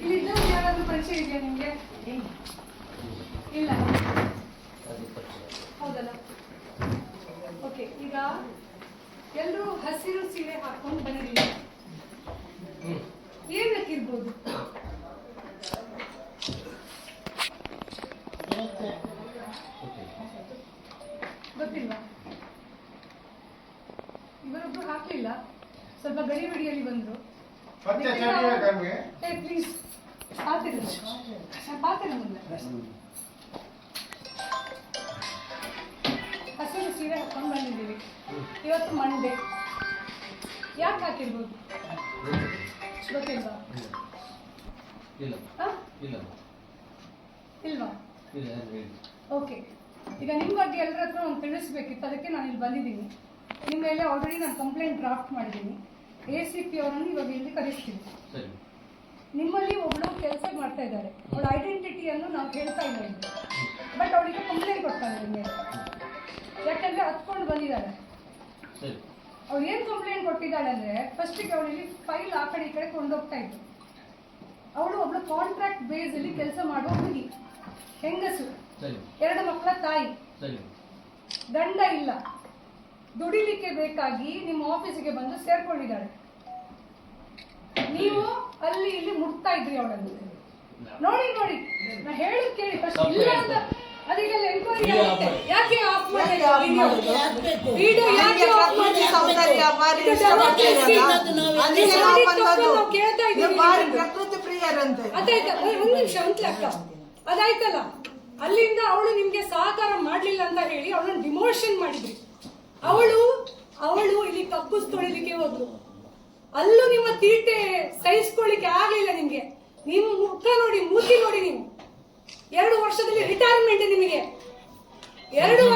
ಇಲ್ಲಿದ್ದವ್ರು ಯಾರಾದ್ರೂ ಪರಿಚಯ ಇದೆಯಾ ನಿಮ್ಗೆ? ಇಲ್ಲ, ಹೌದಲ್ಲ? ಓಕೆ, ಈಗ ಎಲ್ಲರೂ ಹಸಿರು ಸೀರೆ ಹಾಕೊಂಡು ಬಂದಿದ್ದೀವಿ. ಏನಕ್ಕಿರ್ಬೋದು? ಗೊತ್ತಿಲ್ವಾ? ಇವರೊಬ್ರು ಹಾಕ್ಲಿಲ್ಲ, ಸ್ವಲ್ಪ ಗಡಿಬಿಡಿಯಲ್ಲಿ ಬಂದ್ರು. ಪ್ಲೀಸ್ ಪಾತಿರ ಮುಂದೆ ಹಸಿರು ಸೀರೆ ಹಾಕೊಂಡು ಬಂದಿದ್ದೀವಿ. ಇವತ್ತು ಮಂಡೇ. ಯಾಕೆ ಹಾಕಿರ್ಬೋದು? ಗೊತ್ತಿಲ್ವಾ? ಇಲ್ವಾ? ಓಕೆ, ಈಗ ನಿಮ್ಮ ಬಗ್ಗೆ ಎಲ್ಲರ ಹತ್ರ ಒಂದು ತಿಳಿಸ್ಬೇಕಿತ್ತು, ಅದಕ್ಕೆ ನಾನು ಇಲ್ಲಿ ಬಂದಿದ್ದೀನಿ. ನಿಮ್ಮ ಮೇಲೆ ಆಲ್ರೆಡಿ ನಾನು ಕಂಪ್ಲೇಂಟ್ ಡ್ರಾಫ್ಟ್ ಮಾಡಿದ್ದೀನಿ. ACP ಅವರನ್ನು ಇವಾಗ ಇಲ್ಲಿ ಕರೆಸ್ತೀನಿ. ನಿಮ್ಮಲ್ಲಿ ಒಬ್ಳು ಕೆಲಸ ಮಾಡ್ತಾ ಇದ್ದಾರೆ, ಅವಳ ಐಡೆಂಟಿಟಿಯನ್ನು ನಾವು ಹೇಳ್ತಾ ಇಲ್ಲ ಇಲ್ಲಿ, ಬಟ್ ಅವಳಿಗೆ ಕಂಪ್ಲೇಂಟ್ ಕೊಡ್ತಾರೆ ನಿಮ್ಮ ಮೇಲೆ. ಯಾಕಂದ್ರೆ ಹತ್ಕೊಂಡು ಬಂದಿದ್ದಾಳೆ. ಅವಳು ಏನು ಕಂಪ್ಲೇಂಟ್ ಕೊಟ್ಟಿದ್ದಾಳೆ ಅಂದ್ರೆ, ಫಸ್ಟಿಗೆ ಅವಳಿಗೆ ಫೈಲ್ ಆ ಕಡೆ ಈ ಕಡೆ ಕೊಂಡೋಗ್ತಾ ಇತ್ತು. ಅವಳು ಒಬ್ಳು ಕಾಂಟ್ರಾಕ್ಟ್ ಬೇಸ್ ಅಲ್ಲಿ ಕೆಲಸ ಮಾಡುವ ಹುಡುಗಿ, ಹೆಂಗಸು, 2 ಮಕ್ಕಳ ತಾಯಿ, ಗಂಡ ಇಲ್ಲ, ದುಡಿಲಿಕ್ಕೆ ಬೇಕಾಗಿ ನಿಮ್ಮ ಆಫೀಸಿಗೆ ಬಂದು ಸೇರ್ಕೊಂಡಿದ್ದಾಳೆ. ನೀವು ಅಲ್ಲಿ ಇಲ್ಲಿ ಮುಟ್ತಾ ಇದ್ರಿ ಅವಳನ್ನು. ನೋಡಿ ನೋಡಿ, ನಾ ಹೇಳಿ ಕೇಳಿ ಫಸ್ಟ್. ಇಲ್ಲ ಅಂತ ಅದಕ್ಕೆಲ್ಲ ಎಂಕ್ವೈರಿ ಆಗುತ್ತೆ. ಯಾಕೆ ಆಫ್ ಮಾಡಿಲ್ಲ ವಿಡಿಯೋ? ಯಾಕೆ ಆಫ್ ಮಾಡಿಲ್ಲ? ಕೇಳ್ತಾ ಇದ್ದೀವಿ. ಅದಾಯ್ತಾ? ಒಂದು ನಿಮಿಷ ಅಂತ ಅಕ್ಕ, ಅದಾಯ್ತಲ್ಲ. ಅಲ್ಲಿಂದ ಅವಳು ನಿಮ್ಗೆ ಸಹಕಾರ ಮಾಡ್ಲಿಲ್ಲ ಅಂತ ಹೇಳಿ ಅವಳನ್ನು ಡಿಮೋಷನ್ ಮಾಡಿದ್ರಿ. ಅವಳು ಇಲ್ಲಿ ಕಕ್ಕುಸ್ ತೊಳಿಲಿಕ್ಕೆ ಹೋದ್ರು. ಅಲ್ಲೂ ನಿಮ್ಮ ತೀಟೆ ಸಹಿಸ್ಕೊಳ್ಳಿಕ್ಕೆ ಆಗ್ಲಿಲ್ಲ ನಿಮ್ಗೆ. ನಿಮ್ ಮುಖ ನೋಡಿ, ಮೂತಿ ನೋಡಿ, ನೀವು 2 ವರ್ಷದಲ್ಲಿ ರಿಟೈರ್ಮೆಂಟ್ ನಿಮಗೆ. 2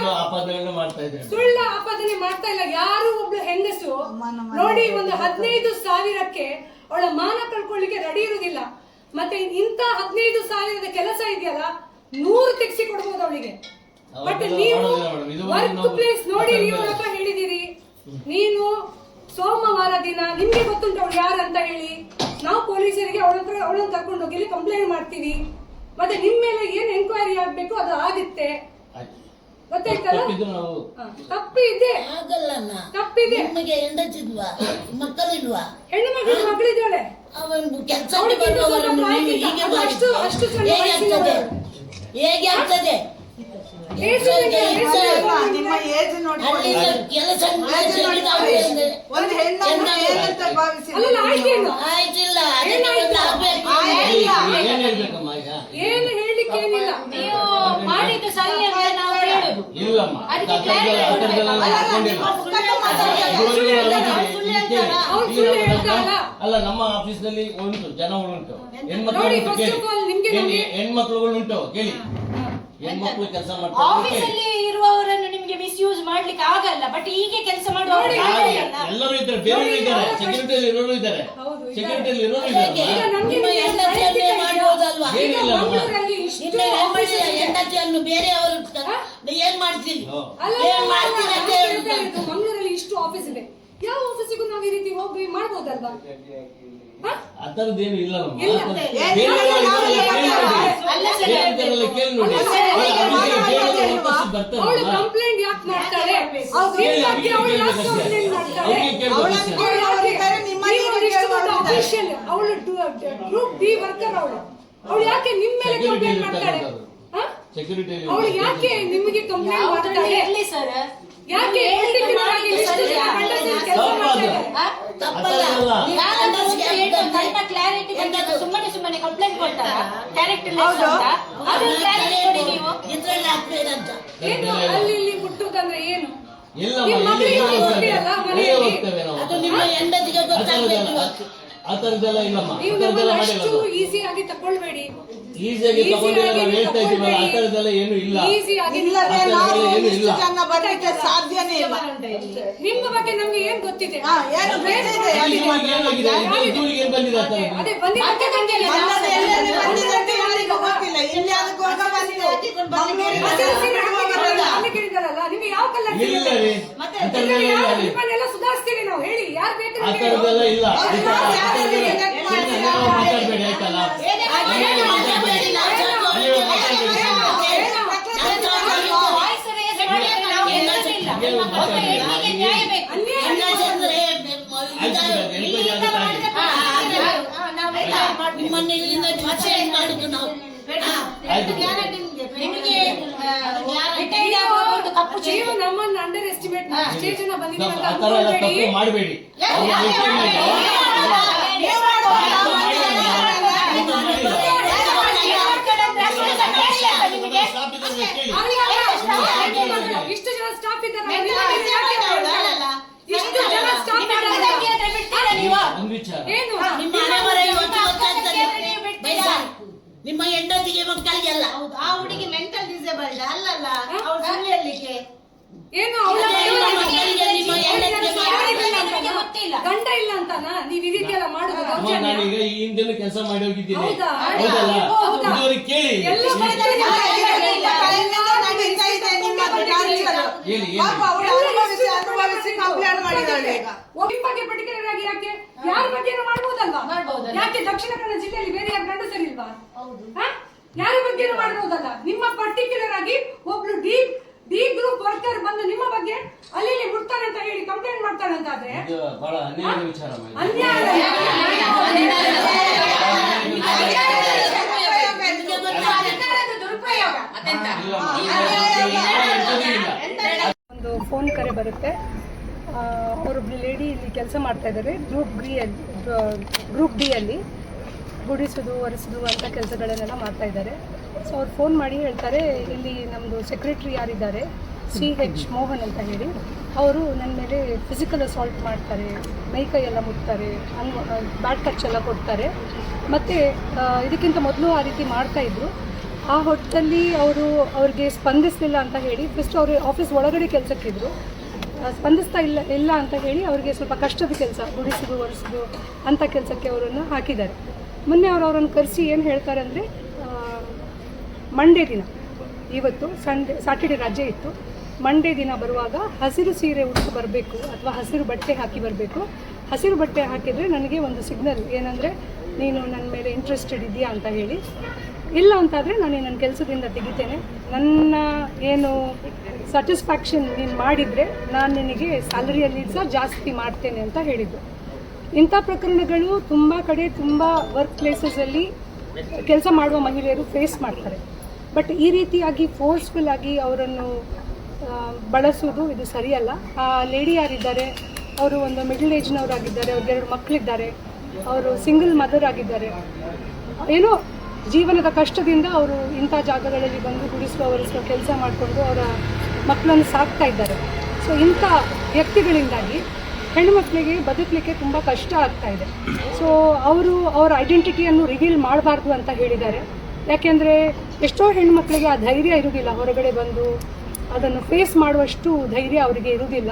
ಸುಳ್ಳ ಆಪಾದನೆ ಮಾಡ್ತಾ ಇಲ್ಲ. ಯಾರು ಒಬ್ಳು ಹೆಂಗಸು ನೋಡಿ ಒಂದು 15,000ಕ್ಕೆ ಅವಳ ಮಾನ ಕಳ್ಕೊಳ್ಳಿಕ್ಕೆ ರೆಡಿ ಇರುವುದಿಲ್ಲ. ಮತ್ತೆ ಇಂತ 15,000 ಕೆಲಸ ಇದೆಯಲ್ಲ, 100 ತೆಗ್ಸಿ ಕೊಡ್ಬೋದು ಅವಳಿಗೆ. ಬಟ್ ನೀವು ವರ್ಕ್ ಪ್ಲೇಸ್ ನೋಡಿ, ನೀವು ಹೇಳಿದಿರಿ. ನೀನು ಸೋಮವಾರ ದಿನ ನಿಮ್ಗೆ ಗೊತ್ತುಂಟು ಅವಳು ಯಾರಂತ ಹೇಳಿ, ನಾವು ಪೊಲೀಸರಿಗೆ ಅವಳನ್ನು ಕರ್ಕೊಂಡು ಹೋಗಿ ಇಲ್ಲಿ ಕಂಪ್ಲೇಂಟ್ ಮಾಡ್ತೀವಿ. ಮತ್ತೆ ನಿಮ್ ಮೇಲೆ ಏನ್ ಎಂಕ್ವೈರಿ ಆಗ್ಬೇಕು ಅದು ಆಗುತ್ತೆ. ಗೊತ್ತಾಯ್ತಲ್ಲ? ತಪ್ಪಿದೆ, ತಪ್ಪಿದೆ. ಮಕ್ಕಳಿಲ್ವಾ? ಹೆಣ್ಣು ಮಗಳಿದ್ದಾಳೆ. ಹೇಗೆ ಆಗ್ತದೆ? ನಿಮ್ಮ ಏಜ್ ನೋಡಿ, ಒಂದು ಹೆಣ್ಣನ್ನು ಏನಂತ ಭಾವಿಸಿಲ್ಲ. ಆಯ್ತಿಲ್ಲ, ಏನು ಹೇಳಿಕ್ಕೆ ಏನಿಲ್ಲ. ನೀವು ಮಾಡಿದ್ದು ಸರಿ ಅಂತ ನಾವು ಹೇಳುದು. ಅಲ್ಲ, ನಮ್ಮ ಆಫೀಸ್ ನಲ್ಲಿ ಉಂಟು, ಜನ ಉಂಟು, ಹೆಣ್ಮಕ್ಳುಗಳು ಉಂಟು. ಕೇಳಿ, ಹೆಣ್ಮಕ್ಳು ಕೆಲಸ ಮಾಡ್ತಾರೆ. ಆಫೀಸಲ್ಲಿ ಇರುವವರನ್ನು ನಿಮ್ಗೆ ಮಿಸ್ಯೂಸ್ ಮಾಡ್ಲಿಕ್ಕೆ ಆಗಲ್ಲ. ಬಟ್ ಹೀಗೆ ಕೆಲಸ ಮಾಡುವವರು ಎಲ್ಲರೂ ಇದ್ದಾರೆ, ಬೇರೆ ಇದ್ದಾರೆ, ಸೆಕ್ಯೂರಿಟಿಯಲ್ಲಿ ಇರೋರು ಇದ್ದಾರೆ, ಸೆಕ್ಯೂರಿಟಿಯಲ್ಲಿ ಇರೋರು ಇದ್ದಾರೆ. ಹೆಂಡತಿಯನ್ನು ಬೇರೆಯವರು ಏನ್ ಮಾಡ್ತೀರಿ? ಮಂಗಳೂರಲ್ಲಿ ಇಷ್ಟು ಆಫೀಸ್ ಇದೆ, ಯಾವ ಆಫೀಸಿಗೂ ನಾವು ಈ ರೀತಿ ಹೋಗಿ ಮಾಡ್ಬೋದಲ್ವಾ? ಅದರದ್ದೇನು ಇಲ್ಲ. ಅವಳು ಕಂಪ್ಲೇಂಟ್ ಯಾಕೆ ಮಾಡ್ತಾಳೆ? ಅವಳು ಗ್ರೂಪ್ ಬಿ ವರ್ಕರ್. ಅವಳು ಯಾಕೆ ನಿಮ್ ಮೇಲೆ ಕಂಪ್ಲೇಂಟ್ ಮಾಡ್ತಾಳೆ? ಅವಳು ಯಾಕೆ ನಿಮಗೆ ಕಂಪ್ಲೇಂಟ್ ಮಾಡ್ತಾಳೆ? ಯಾಕೆ ಸುಮ್ಮನೆ ಸುಮ್ಮನೆ ಕಂಪ್ಲೇಂಟ್ ಕೊಡ್ತಾರ? ಕ್ಯಾರೆಕ್ಟರ್ ಏನು ಅಲ್ಲಿ ಇಲ್ಲಿ ಮುಟ್ಟುವುದಂದ್ರೆ ಏನು? ಆ ತರದೆಲ್ಲ ಇಲ್ಲಮ್ಮ. ಈಸಿಯಾಗಿ ತಗೊಳ್ಬೇಡಿ. ಈಸಿಯಾಗಿ ತಗೊಂಡಿಲ್ಲ, ನಾವು ಹೇಳ್ತಾ ಇದೀವಲ್ಲ, ಆ ತರದೆಲ್ಲ ಏನು ಇಲ್ಲ. ಸಾಧ್ಯನೇ ಇಲ್ಲ. ನಿಮ್ಮ ಬಗ್ಗೆ ನಮ್ಗೆ ಏನ್ ಗೊತ್ತಿದೆ? ಏನ್ ಬಂದಿದೆ? ಅದೇ ಕೇಳಿದಾರಲ್ಲ, ನಿಮ್ಗೆ ಯಾವ ಕಲರ್ ನಿಮ್ಮನ್ನೆಲ್ಲ ಸುಧಾರಿಸ್ತೀವಿ ನಾವು. ಹೇಳಿ, ಯಾರು ಬೇಕು? ಆ ತರದೆಲ್ಲ ಇಲ್ಲ. ಮಾತಾಡ್ಬೇಡಿ, ನಾವು ಸಾಕು ವಾಯ್ಸ್ ರೇಸ್ ಮಾಡಿದ್ರೆ ನಾವು ಎದುರಿಸಿಲ್ಲ. ಒಬ್ಬ ಹೆಣ್ಣಿಗೆ ನ್ಯಾಯ ಬೇಕು. ಹೆಂಗಸಂದ್ರೆ ಇಲ್ಲಿಂದ ಮಾಡಿದ್ರೆ ನಾವೆಲ್ಲ ಮಾಡ್ಬೇಕು. ನಿಮ್ಮನ್ನ ಇಲ್ಲಿಂದ ಡಿಸೈಡ್ ಮಾಡುದು ನಾವು. ನಿಮಗೆ ರಿಟೈರ್ಡ್ ಆಗುವವರೆಗೂ ಕಪ್ಪು ಚೀಲ. ನೀವು ನಮ್ಮನ್ನ ಅಂಡರ್ ಎಸ್ಟಿಮೇಟ್ ಸ್ಟೇಜ್ ಅನ್ನ ಬಂದಿದ್ದೀವಿ ಅಂತ ಆ ಥರ ಎಲ್ಲ ಅನ್ಕೊಳ್ಬೇಡಿ. ತಪ್ಪು ಮಾಡಬೇಡಿ. ಇಷ್ಟು ಜನ ಸ್ಟಾಫ್ ಇದ್ದಾರೆ, ಇಷ್ಟು ಜನ ಸ್ಟಾಫ್ ಒಂದು ವಿಚಾರ, ಏನು ನಿಮ್ಮ ಹಣೆಬರ ಇವತ್ತು ಗೊತ್ತಾಗ್ತದೆ. ನಿಮ್ಮ ಹೆಂಡತಿಗೆ ಮಕ್ಕಳಿಗೆಲ್ಲ ಆ ಹುಡುಗಿ ಮೆಂಟಲ್ ಡಿಸೇಬಲ್ಡ್ ಅಲ್ಲಲ್ಲ, ಅವ್ರು ಸುಳ್ಳು ಹೇಳಲಿಕ್ಕೆ. ಏನು ಅವಳ ಗೊತ್ತಿಲ್ಲ. ಗಂಡ ಇಲ್ಲ ಅಂತಾನ ನೀವ್ ಈ ರೀತಿ ಎಲ್ಲ ಮಾಡುದು ಅಮ್ಮ, ದೌರ್ಜನ್ಯ? ನಾನೀಗ ಈ ಹಿಂದೆನೂ ಕೆಲಸ ಮಾಡಿ ಹೋಗಿದ್ದೀನಿ. ಹೌದಾ? ಹೌದಲ್ಲ? ಹೌದಾ? ಇದುವರೆಗೆ ಕೇಳಿ. ಎಲ್ಲ ಬರ್ತಾರೆ. ನಡೀತಾ ಇದೆ ನಿಮ್ಮದು ಟಾರ್ಚರ್. ಹೇಳಿ, ಪಾಪ ಅವಳು ಅನುಭವಿಸಿ ಕಂಪ್ಲೇಂಟ್ ಮಾಡಿದಾಳೆ ಈಗ. ಒಬ್ಬ ಬಗ್ಗೆ ಪರ್ಟಿಕ್ಯುಲರ್ ಆಗಿ ಯಾಕೆ ಯಾರ ಬಗ್ಗೆ ಮಾಡ್ಬೋದಲ್ವಾ? ಯಾಕೆ ದಕ್ಷಿಣ ಕನ್ನಡ ಜಿಲ್ಲೆಯಲ್ಲಿ ಬೇರೆ ಯಾರು ಗಂಡಸರಿಲ್ವಾ? ಯಾರ ಬಗ್ಗೆ ಮಾಡ್ಬೋದಲ್ಲ? ನಿಮ್ಮ ಪರ್ಟಿಕ್ಯುಲರ್ ಆಗಿ ಒಬ್ಳು ಡಿ ಗ್ರೂಪ್ ವರ್ಕರ್ ಬಂದು ನಿಮ್ಮ ಬಗ್ಗೆ ಅಲ್ಲಿ ಮುಟ್ತಾನೆ ಅಂತ ಹೇಳಿ ಕಂಪ್ಲೇಂಟ್ ಮಾಡ್ತಾನೆ ಅಂತ ಆದ್ರೆ ಇದು ಬಹಳ ಅನ್ಯಾಯದ ವಿಚಾರ ಅಮ್ಮ ಇದು. ಅನ್ಯಾಯ. ಅಧಿಕಾರದ ದುರುಪಯೋಗ ಅದೆಂತ? ಒಂದು ಫೋನ್ ಕರೆ ಬರುತ್ತೆ. ಅವರೊಬ್ಳು ಲೇಡಿ ಇಲ್ಲಿ ಕೆಲಸ ಮಾಡ್ತಾ ಇದ್ದಾರೆ ಗ್ರೂಪ್ ಡಿ ಅಲ್ಲಿ ಗುಡಿಸೋದು ಒರೆಸೋದು ಅಂತ ಕೆಲಸಗಳನ್ನೆಲ್ಲ ಮಾಡ್ತಾ ಇದ್ದಾರೆ. ಸೊ ಅವ್ರು ಫೋನ್ ಮಾಡಿ ಹೇಳ್ತಾರೆ, ಇಲ್ಲಿ ನಮ್ಮದು ಸೆಕ್ರೆಟ್ರಿ ಯಾರಿದ್ದಾರೆ CH ಮೋಹನ್ ಅಂತ ಹೇಳಿ, ಅವರು ನನ್ನ ಮೇಲೆ ಫಿಸಿಕಲ್ ಅಸಾಲ್ಟ್ ಮಾಡ್ತಾರೆ, ಮೈಕೈ ಎಲ್ಲ ಮುಟ್ತಾರೆ, ಬ್ಯಾಡ್ ಟಚ್ ಎಲ್ಲ ಕೊಡ್ತಾರೆ. ಮತ್ತು ಇದಕ್ಕಿಂತ ಮೊದಲು ಆ ರೀತಿ ಮಾಡ್ತಾಯಿದ್ರು. ಆ ಹೊತ್ತಲ್ಲಿ ಅವ್ರಿಗೆ ಸ್ಪಂದಿಸಲಿಲ್ಲ ಅಂತ ಹೇಳಿ ಫಸ್ಟ್ ಅವರು ಆಫೀಸ್ ಒಳಗಡೆ ಕೆಲಸಕ್ಕಿದ್ರು. ಸ್ಪಂದಿಸ್ತಾ ಇಲ್ಲ ಅಂತ ಹೇಳಿ ಅವರಿಗೆ ಸ್ವಲ್ಪ ಕಷ್ಟದ ಕೆಲಸ, ಗುಡಿಸೋದು ಒರೆಸೋದು ಅಂಥ ಕೆಲಸಕ್ಕೆ ಅವರನ್ನು ಹಾಕಿದ್ದಾರೆ. ಮೊನ್ನೆ ಅವರನ್ನು ಕರೆಸಿ ಏನು ಹೇಳ್ತಾರೆ ಅಂದರೆ, ಮಂಡೇ ದಿನ, ಇವತ್ತು ಸ್ಯಾಟರ್ಡೆ ರಜೆ ಇತ್ತು, ಮಂಡೇ ದಿನ ಬರುವಾಗ ಹಸಿರು ಸೀರೆ ಉಟ್ಟು ಬರಬೇಕು ಅಥವಾ ಹಸಿರು ಬಟ್ಟೆ ಹಾಕಿ ಬರಬೇಕು. ಹಸಿರು ಬಟ್ಟೆ ಹಾಕಿದರೆ ನನಗೆ ಒಂದು ಸಿಗ್ನಲ್ ಏನಂದರೆ ನೀನು ನನ್ನ ಮೇಲೆ ಇಂಟ್ರೆಸ್ಟೆಡ್ ಇದೆಯಾ ಅಂತ ಹೇಳಿ. ಇಲ್ಲ ಅಂತಾದರೆ ನಾನು ನನ್ನ ಕೆಲಸದಿಂದ ತೆಗಿತೇನೆ, ನನ್ನ ಏನು ಸ್ಯಾಟಿಸ್ಫ್ಯಾಕ್ಷನ್ ನೀನು ಮಾಡಿದರೆ ನಾನು ನಿನಗೆ ಸ್ಯಾಲರಿಯಲ್ಲಿ ಸಹ ಜಾಸ್ತಿ ಮಾಡ್ತೇನೆ ಅಂತ ಹೇಳಿದ್ದು. ಇಂಥ ಪ್ರಕರಣಗಳು ತುಂಬ ಕಡೆ, ತುಂಬ ವರ್ಕ್ ಪ್ಲೇಸಸಲ್ಲಿ ಕೆಲಸ ಮಾಡುವ ಮಹಿಳೆಯರು ಫೇಸ್ ಮಾಡ್ತಾರೆ. ಬಟ್ ಈ ರೀತಿಯಾಗಿ ಫೋರ್ಸ್ಫುಲ್ ಆಗಿ ಅವರನ್ನು ಬಳಸೋದು ಇದು ಸರಿಯಲ್ಲ. ಆ ಲೇಡಿ ಯಾರಿದ್ದಾರೆ ಅವರು ಒಂದು ಮಿಡಲ್ ಏಜ್ನವರಾಗಿದ್ದಾರೆ, ಅವ್ರಿಗೆ 2 ಮಕ್ಕಳಿದ್ದಾರೆ, ಅವರು ಸಿಂಗಲ್ ಮದರ್ ಆಗಿದ್ದಾರೆ. ಏನೋ ಜೀವನದ ಕಷ್ಟದಿಂದ ಅವರು ಇಂಥ ಜಾಗಗಳಲ್ಲಿ ಬಂದು ಗುಡಿಸುವ ಒರೆಸುವ ಕೆಲಸ ಮಾಡಿಕೊಂಡು ಅವರ ಮಕ್ಕಳನ್ನು ಸಾಕ್ತಾ ಇದ್ದಾರೆ. ಸೊ ಇಂಥ ವ್ಯಕ್ತಿಗಳಿಂದಾಗಿ ಹೆಣ್ಣುಮಕ್ಕಳಿಗೆ ಬದುಕಲಿಕ್ಕೆ ತುಂಬ ಕಷ್ಟ ಆಗ್ತಾ ಇದೆ. ಸೊ ಅವರ ಐಡೆಂಟಿಟಿಯನ್ನು ರಿವೀಲ್ ಮಾಡಬಾರ್ದು ಅಂತ ಹೇಳಿದ್ದಾರೆ. ಯಾಕೆಂದರೆ ಎಷ್ಟೋ ಹೆಣ್ಣುಮಕ್ಕಳಿಗೆ ಆ ಧೈರ್ಯ ಇರುವುದಿಲ್ಲ, ಹೊರಗಡೆ ಬಂದು ಅದನ್ನು ಫೇಸ್ ಮಾಡುವಷ್ಟು ಧೈರ್ಯ ಅವರಿಗೆ ಇರುವುದಿಲ್ಲ.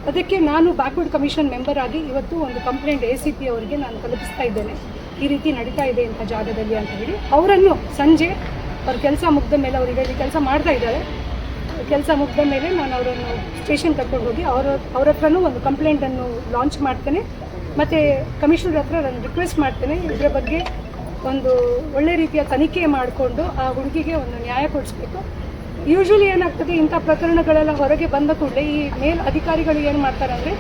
ಅದಕ್ಕೆ ನಾನು ಬ್ಯಾಕ್ವರ್ಡ್ ಕಮಿಷನ್ ಮೆಂಬರ್ ಆಗಿ ಇವತ್ತು ಒಂದು ಕಂಪ್ಲೇಂಟ್ ACP ಅವರಿಗೆ ನಾನು ತಲುಪಿಸ್ತಾ ಇದ್ದೇನೆ, ಈ ರೀತಿ ನಡೀತಾ ಇದೆ ಇಂಥ ಜಾಗದಲ್ಲಿ ಅಂತ ಹೇಳಿ. ಅವರನ್ನು ಸಂಜೆ ಅವ್ರ ಕೆಲಸ ಮುಗಿದ ಮೇಲೆ, ಅವರಿಗೆ ಕೆಲಸ ಮಾಡ್ತಾ ಇದ್ದಾರೆ, ಕೆಲಸ ಮುಗಿದ ಮೇಲೆ ನಾನು ಅವರನ್ನು ಸ್ಟೇಷನ್ ಕರ್ಕೊಂಡು ಹೋಗಿ ಅವ್ರ ಹತ್ರನೂ ಒಂದು ಕಂಪ್ಲೇಂಟನ್ನು ಲಾಂಚ್ ಮಾಡ್ತೇನೆ. ಮತ್ತು ಕಮಿಷನರ್ ಹತ್ರ ನಾನು ರಿಕ್ವೆಸ್ಟ್ ಮಾಡ್ತೇನೆ, ಇದರ ಬಗ್ಗೆ ಒಂದು ಒಳ್ಳೆ ರೀತಿಯ ತನಿಖೆ ಮಾಡಿಕೊಂಡು ಆ ಹುಡುಗಿಗೆ ಒಂದು ನ್ಯಾಯ ಕೊಡಿಸ್ಬೇಕು. ಯೂಶ್ವಲಿ ಏನಾಗ್ತದೆ, ಇಂಥ ಪ್ರಕರಣಗಳೆಲ್ಲ ಹೊರಗೆ ಬಂದ ಕೂಡಲೇ ಈ ಮೇಲ್ ಅಧಿಕಾರಿಗಳು ಏನು ಮಾಡ್ತಾರೆ ಅಂದರೆ,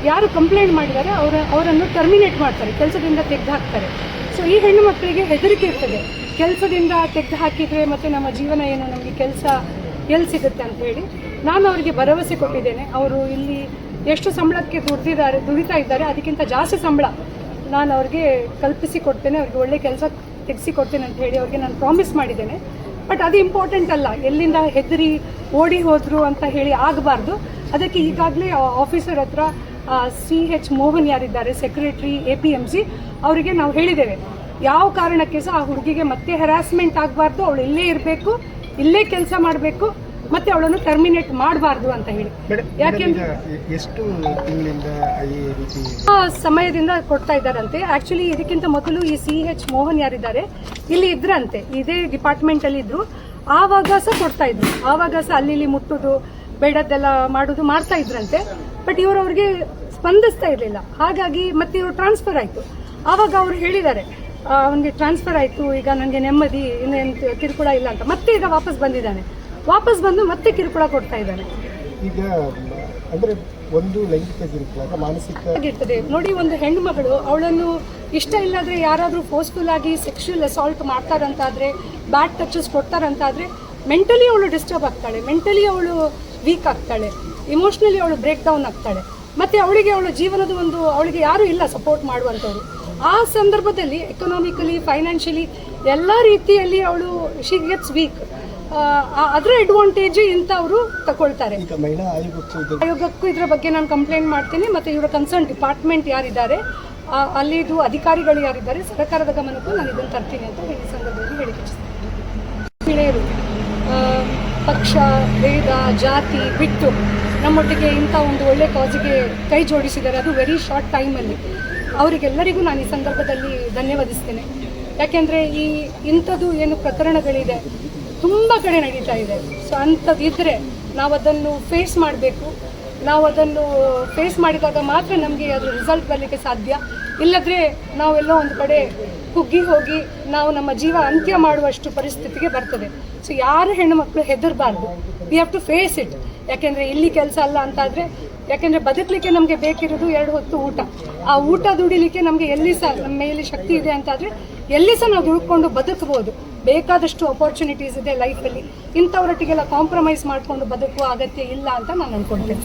ಯಾರು ಕಂಪ್ಲೇಂಟ್ ಮಾಡಿದ್ದಾರೆ ಅವರನ್ನು ಟರ್ಮಿನೇಟ್ ಮಾಡ್ತಾರೆ, ಕೆಲಸದಿಂದ ತೆಗೆದು ಹಾಕ್ತಾರೆ. ಸೊ ಈ ಹೆಣ್ಣು ಮಕ್ಕಳಿಗೆ ಹೆದರಿಕೆ ಇರ್ತದೆ, ಕೆಲಸದಿಂದ ತೆಗೆದು ಹಾಕಿದರೆ ಮತ್ತು ನಮ್ಮ ಜೀವನ ಏನು, ನಮಗೆ ಕೆಲಸ ಎಲ್ಲಿ ಸಿಗುತ್ತೆ ಅಂತ ಹೇಳಿ. ನಾನು ಅವರಿಗೆ ಭರವಸೆ ಕೊಟ್ಟಿದ್ದೇನೆ, ಅವರು ಇಲ್ಲಿ ಎಷ್ಟು ಸಂಬಳಕ್ಕೆ ದುಡಿತಾ ಇದ್ದಾರೆ ಅದಕ್ಕಿಂತ ಜಾಸ್ತಿ ಸಂಬಳ ನಾನು ಅವ್ರಿಗೆ ಕಲ್ಪಿಸಿ ಕೊಡ್ತೇನೆ, ಅವ್ರಿಗೆ ಒಳ್ಳೆ ಕೆಲಸ ತೆಗೆಸಿ ಕೊಡ್ತೇನೆ ಅಂತ ಹೇಳಿ ಅವ್ರಿಗೆ ನಾನು ಪ್ರಾಮಿಸ್ ಮಾಡಿದ್ದೇನೆ. ಬಟ್ ಅದು ಇಂಪಾರ್ಟೆಂಟ್ ಅಲ್ಲ, ಎಲ್ಲಿಂದ ಹೆದರಿ ಓಡಿ ಹೋದರು ಅಂತ ಹೇಳಿ ಆಗಬಾರ್ದು. ಅದಕ್ಕೆ ಈಗಾಗಲೇ ಆಫೀಸರ್ ಹತ್ರ CH ಮೋಹನ್ ಯಾರಿದ್ದಾರೆ ಸೆಕ್ರೆಟರಿ APMC ಅವರಿಗೆ ನಾವು ಹೇಳಿದ್ದೇವೆ, ಯಾವ ಕಾರಣಕ್ಕೆ ಸಹ ಆ ಹುಡುಗಿಗೆ ಮತ್ತೆ ಹ್ಯಾರಾಸ್ಮೆಂಟ್ ಆಗಬಾರ್ದು, ಅವಳು ಇಲ್ಲೇ ಇರಬೇಕು, ಇಲ್ಲೇ ಕೆಲಸ ಮಾಡಬೇಕು, ಮತ್ತೆ ಅವಳನ್ನು ಟರ್ಮಿನೇಟ್ ಮಾಡಬಾರ್ದು ಅಂತ ಹೇಳಿ. ಯಾಕೆಂದ್ರೆ ಎಷ್ಟು ತಿಂಗಳಿಂದ ಈ ರೀತಿ ಸಮಯದಿಂದ ಕೊಡ್ತಾ ಇದ್ದಾರಂತೆ. ಆಕ್ಚುಲಿ ಇದಕ್ಕಿಂತ ಮೊದಲು ಈ CH ಮೋಹನ್ ಯಾರಿದ್ದಾರೆ ಇಲ್ಲಿ ಇದ್ರಂತೆ, ಇದೇ ಡಿಪಾರ್ಟ್ಮೆಂಟ್ ಅಲ್ಲಿ ಇದ್ರು, ಆವಾಗ ಸಹ ಕೊಡ್ತಾ ಇದ್ರು, ಆವಾಗ ಸಹ ಅಲ್ಲಿ ಮುಟ್ಟುದು ಬೇಡದ್ದೆಲ್ಲ ಮಾಡುದು ಮಾಡ್ತಾ ಇದ್ರಂತೆ. ಬಟ್ ಇವರು ಅವ್ರಿಗೆ ಸ್ಪಂದಿಸ್ತಾ ಇರಲಿಲ್ಲ, ಹಾಗಾಗಿ ಮತ್ತೆ ಇವರು ಟ್ರಾನ್ಸ್ಫರ್ ಆಯ್ತು. ಆವಾಗ ಅವ್ರು ಹೇಳಿದ್ದಾರೆ, ಅವನಿಗೆ ಟ್ರಾನ್ಸ್ಫರ್ ಆಯಿತು, ಈಗ ನನಗೆ ನೆಮ್ಮದಿ, ಇನ್ನೇನು ಕಿರುಕುಳ ಇಲ್ಲ ಅಂತ ಮತ್ತೆ ಈಗ ವಾಪಸ್ ಬಂದಿದ್ದಾನೆ. ವಾಪಸ್ ಬಂದು ಮತ್ತೆ ಕಿರುಕುಳ ಕೊಡ್ತಾ ಇದ್ದಾನೆ. ಈಗ ಅಂದ್ರೆ ಒಂದು ಲೈಂಗಿಕ ಕಿರುಕುಳ ಮಾನಸಿಕ ಆಗಿರ್ತದೆ ನೋಡಿ. ಒಂದು ಹೆಣ್ಣು ಮಗಳು, ಅವಳನ್ನು ಇಷ್ಟ ಇಲ್ಲಾದ್ರೆ ಯಾರಾದರೂ ಫೋರ್ಸ್ಫುಲ್ ಆಗಿ ಸೆಕ್ಷುವಲ್ ಅಸಾಲ್ಟ್ ಮಾಡ್ತಾರಂತಾದ್ರೆ, ಬ್ಯಾಡ್ ಟಚಸ್ ಕೊಡ್ತಾರಂತಾದ್ರೆ ಮೆಂಟಲಿ ಅವಳು ಡಿಸ್ಟರ್ಬ್ ಆಗ್ತಾಳೆ, ಮೆಂಟಲಿ ಅವಳು ವೀಕ್ ಆಗ್ತಾಳೆ, ಇಮೋಷ್ನಲಿ ಅವಳು ಬ್ರೇಕ್ ಡೌನ್ ಆಗ್ತಾಳೆ. ಮತ್ತು ಅವಳಿಗೆ ಅವಳ ಜೀವನದ ಅವಳಿಗೆ ಯಾರೂ ಇಲ್ಲ ಸಪೋರ್ಟ್ ಮಾಡುವಂಥವ್ರು. ಆ ಸಂದರ್ಭದಲ್ಲಿ ಎಕನಾಮಿಕಲಿ, ಫೈನಾನ್ಷಿಯಲಿ ಎಲ್ಲ ರೀತಿಯಲ್ಲಿ ಅವಳು ಶಿ ಗೆಟ್ಸ್ ವೀಕ್. ಅದರ ಅಡ್ವಾಂಟೇಜ್ ಇಂಥವರು ತಗೊಳ್ತಾರೆ. ಈಗ ಮಹಿಳಾ ಆಯೋಗಕ್ಕೂ ಇದರ ಬಗ್ಗೆ ನಾನು ಕಂಪ್ಲೇಂಟ್ ಮಾಡ್ತೀನಿ. ಮತ್ತು ಇವರ ಕನ್ಸರ್ನ್ ಡಿಪಾರ್ಟ್ಮೆಂಟ್ ಯಾರಿದ್ದಾರೆ, ಅಲ್ಲಿದು ಅಧಿಕಾರಿಗಳು ಯಾರಿದ್ದಾರೆ, ಸರ್ಕಾರದ ಗಮನಕ್ಕೂ ನಾನು ಇದನ್ನು ತರ್ತೀನಿ ಅಂತ ಈ ಸಂದರ್ಭದಲ್ಲಿ ಹೇಳಿಕೆ ಮಹಿಳೆಯರು ಪಕ್ಷ, ಭೇದ, ಜಾತಿ ಬಿಟ್ಟು ನಮ್ಮೊಟ್ಟಿಗೆ ಇಂಥ ಒಂದು ಒಳ್ಳೆ ಕಾಜಿಗೆ ಕೈ ಜೋಡಿಸಿದ್ದಾರೆ, ಅದು ವೆರಿ ಶಾರ್ಟ್ ಟೈಮಲ್ಲಿ. ಅವರಿಗೆಲ್ಲರಿಗೂ ನಾನು ಈ ಸಂದರ್ಭದಲ್ಲಿ ಧನ್ಯವಾದಿಸ್ತೇನೆ. ಯಾಕೆಂದರೆ ಇಂಥದ್ದು ಏನು ಪ್ರಕರಣಗಳಿದೆ ತುಂಬ ಕಡೆ ನಡೀತಾ ಇದೆ. ಸೊ ಅಂಥದ್ದು ಇದ್ದರೆ ನಾವು ಅದನ್ನು ಫೇಸ್ ಮಾಡಬೇಕು. ನಾವು ಅದನ್ನು ಫೇಸ್ ಮಾಡಿದಾಗ ಮಾತ್ರ ನಮಗೆ ಅದರ ರಿಸಲ್ಟ್ ಬರಲಿಕ್ಕೆ ಸಾಧ್ಯ. ಇಲ್ಲದ್ರೆ ನಾವೆಲ್ಲೋ ಒಂದು ಕಡೆ ಕುಗ್ಗಿ ಹೋಗಿ ನಾವು ನಮ್ಮ ಜೀವ ಅಂತ್ಯ ಮಾಡುವಷ್ಟು ಪರಿಸ್ಥಿತಿಗೆ ಬರ್ತದೆ. ಸೊ ಯಾರು ಹೆಣ್ಣುಮಕ್ಕಳು ಹೆದರಬಾರ್ದು. We have to face it. ಯಾಕೆಂದರೆ ಇಲ್ಲಿ ಕೆಲಸ ಅಲ್ಲ ಅಂತಾದರೆ, ಯಾಕೆಂದರೆ ಬದುಕಲಿಕ್ಕೆ ನಮಗೆ ಬೇಕಿರೋದು 2 ಹೊತ್ತು ಊಟ. ಆ ಊಟ ದುಡಿಲಿಕ್ಕೆ ನಮಗೆ ಎಲ್ಲಿ ಸಹ ನಮ್ಮ ಮೇಲೆ ಶಕ್ತಿ ಇದೆ ಅಂತಾದರೆ ಎಲ್ಲಿ ಸಹ ನಾವು ದುಡ್ಕೊಂಡು ಬದುಕಬಹುದು. ಬೇಕಾದಷ್ಟು ಅಪರ್ಚುನಿಟೀಸ್ ಇದೆ ಲೈಫಲ್ಲಿ. ಇಂಥವರೊಟ್ಟಿಗೆಲ್ಲ ಕಾಂಪ್ರಮೈಸ್ ಮಾಡಿಕೊಂಡು ಬದುಕುವ ಅಗತ್ಯ ಇಲ್ಲ ಅಂತ ನಾನು ಅಂದ್ಕೊಳ್ತೇನೆ.